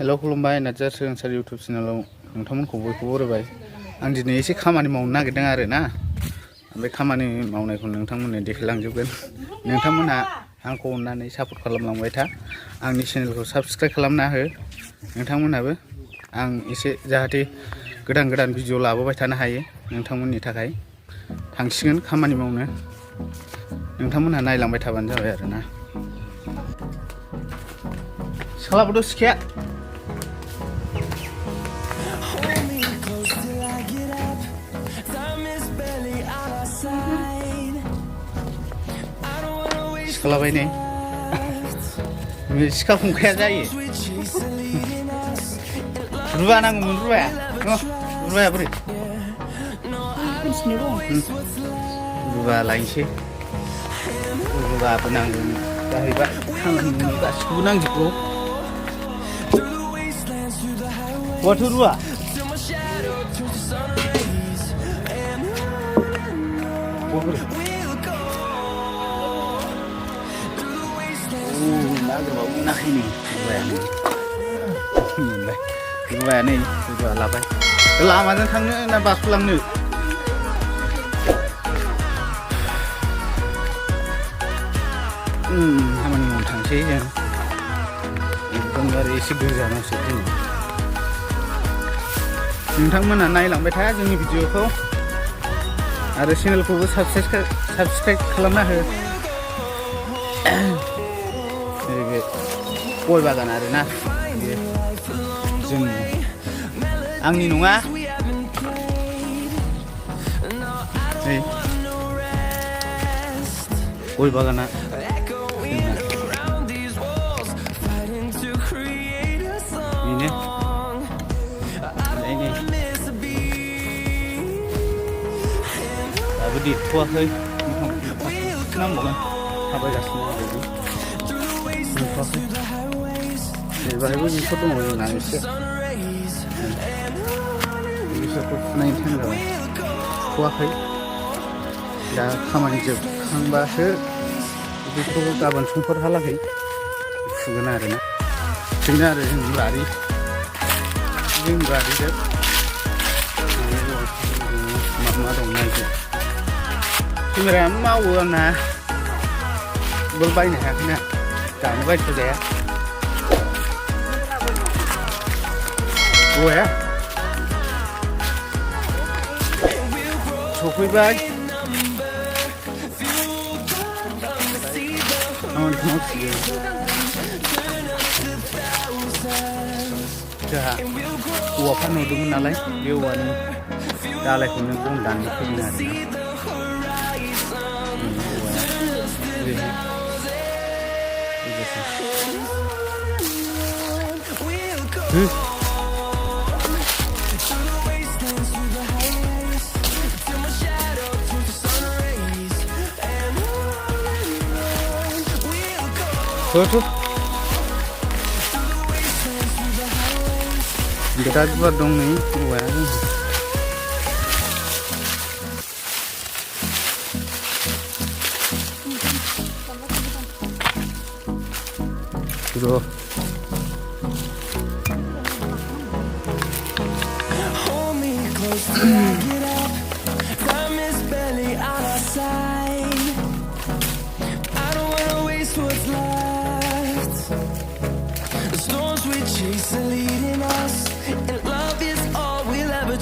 हेल' खुलुमबाय नार्जारी स्रांसात इउटुब चेनेलाव नोंथांमोनखौ बयखौबो बरायबाय। आं दिनै एसे खामानि मावनो नागिरदों आरो ना। बे खामानि मावनायखौ नोंथांमोननो देखायलांजोबगोन। नोंथांमोनहा आंखौ अननानै सापर्ट खालामलांबाय था। आंनि चेनेलखौ साबस्क्राइब खालामना हो। नोंथांमोनहाबो आं एसे जाहाथे गोदान गोदान भिडिअ लाबोबाय थानो हायो। नोंथांमोननि थाखाय थांसिगोन खामानि मावनो। नोंथांमोनहा नायलांबाय थाबानो जाबाय आरो ना। सिख्लाबोथ' सिखाया सिखालाबाय नै सिखा खुंखाया जायो। रुवा नांगौमोन रुवाया बोरै रुवा लायनोसै। रुवाबो नांगौ जाहैबाय। खामानि मावनो गासिखौबो नांजोबगौ। बहाथो रुवा नागिरबाबो मोनाखै नै रुवाया नै रुवा लाबाय। लामाजों थांनो ना बारस'लांनो? खामानि मावनो थांसै जों। एकदमबारे एसे गोजानावसो दिनै। नोंथांमोनहा नायलांबाय था जोंनि भिडिअखौ आरो चेनेलखौबो साबस्क्राइब खालामना हो। नैबे गय बागान आरोना बेयो जोंनि आंनि नङा। नै गय बागाना बेनो दाबो देरथ'वाखै। नांबावगोन थाबायगासिनो मोनथ'वाखै। बेहायबो बेसर दङ जोंना एसे। बेसरखौ फुनायनि टाइम जाबाय, फुथ'वाखै। दा खामानि जोबखांबासो बेखौ गाबोन समफोरहालागै फुगोन आरोना। बेनो आरो जोंनि बारिजों मा दं नायदो। केमेरायानो मावो आंना। बल बायनो हायाखैना दानो बायथ' जाया। गया सफैबाय। जोंहा औवा फानहरदोंमोन नालाय बे औवानि दालायखौनो बन दाननो फैदों आरोना। बिराद गुवार दं नै औवाया।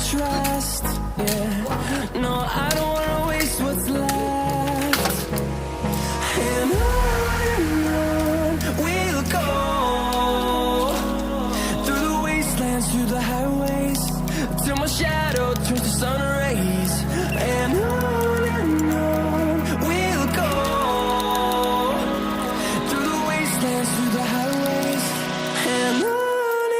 Trust, yeah. No, I don't wanna waste what's left. And on we'll go, through the wastelands, through the highways, till my shadow turns to sun rays. And on we'll go, through the wastelands, through the highways, and on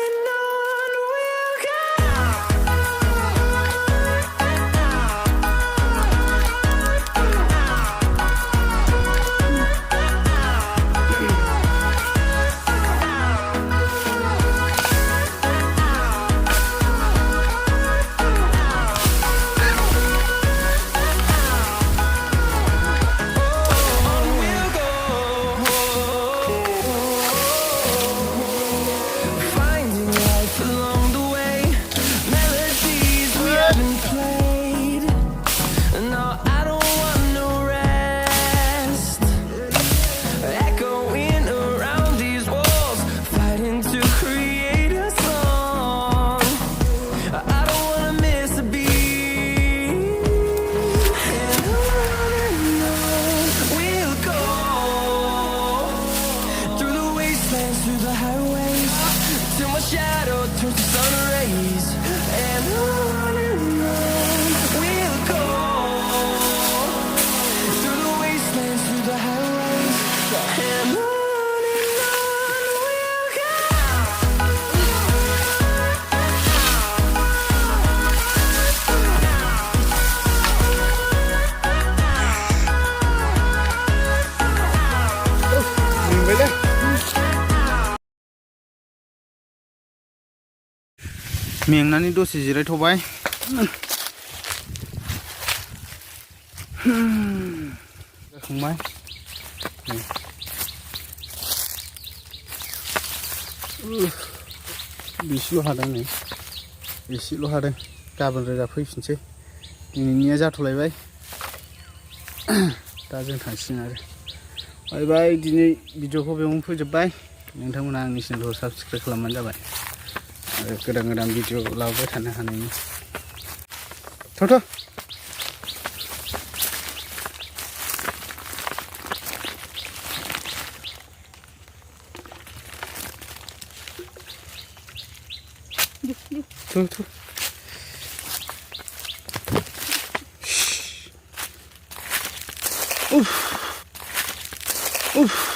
turns to sun rays, and on we'll go through the wastelands, through the highways, and on we'll go. मेंनानै दसे जिरायथ'बाय जाखांबाय basal' हादों नै एसेल' हादों गाबोन रोजा फैफिनसै दिनैनिया जाथ'लायबाय दा जों थांसिगोन आरो बाय बाय दिनै भिडिअखौ बेयावनो फोजोबबाय नोंथांमोना आंनि चेनेलखौ साबस्क्राइब खालामबानो जाबाय आरो गोदान गोदान भिडिअ लाबोबाय थानो हानायनि थ' Oof.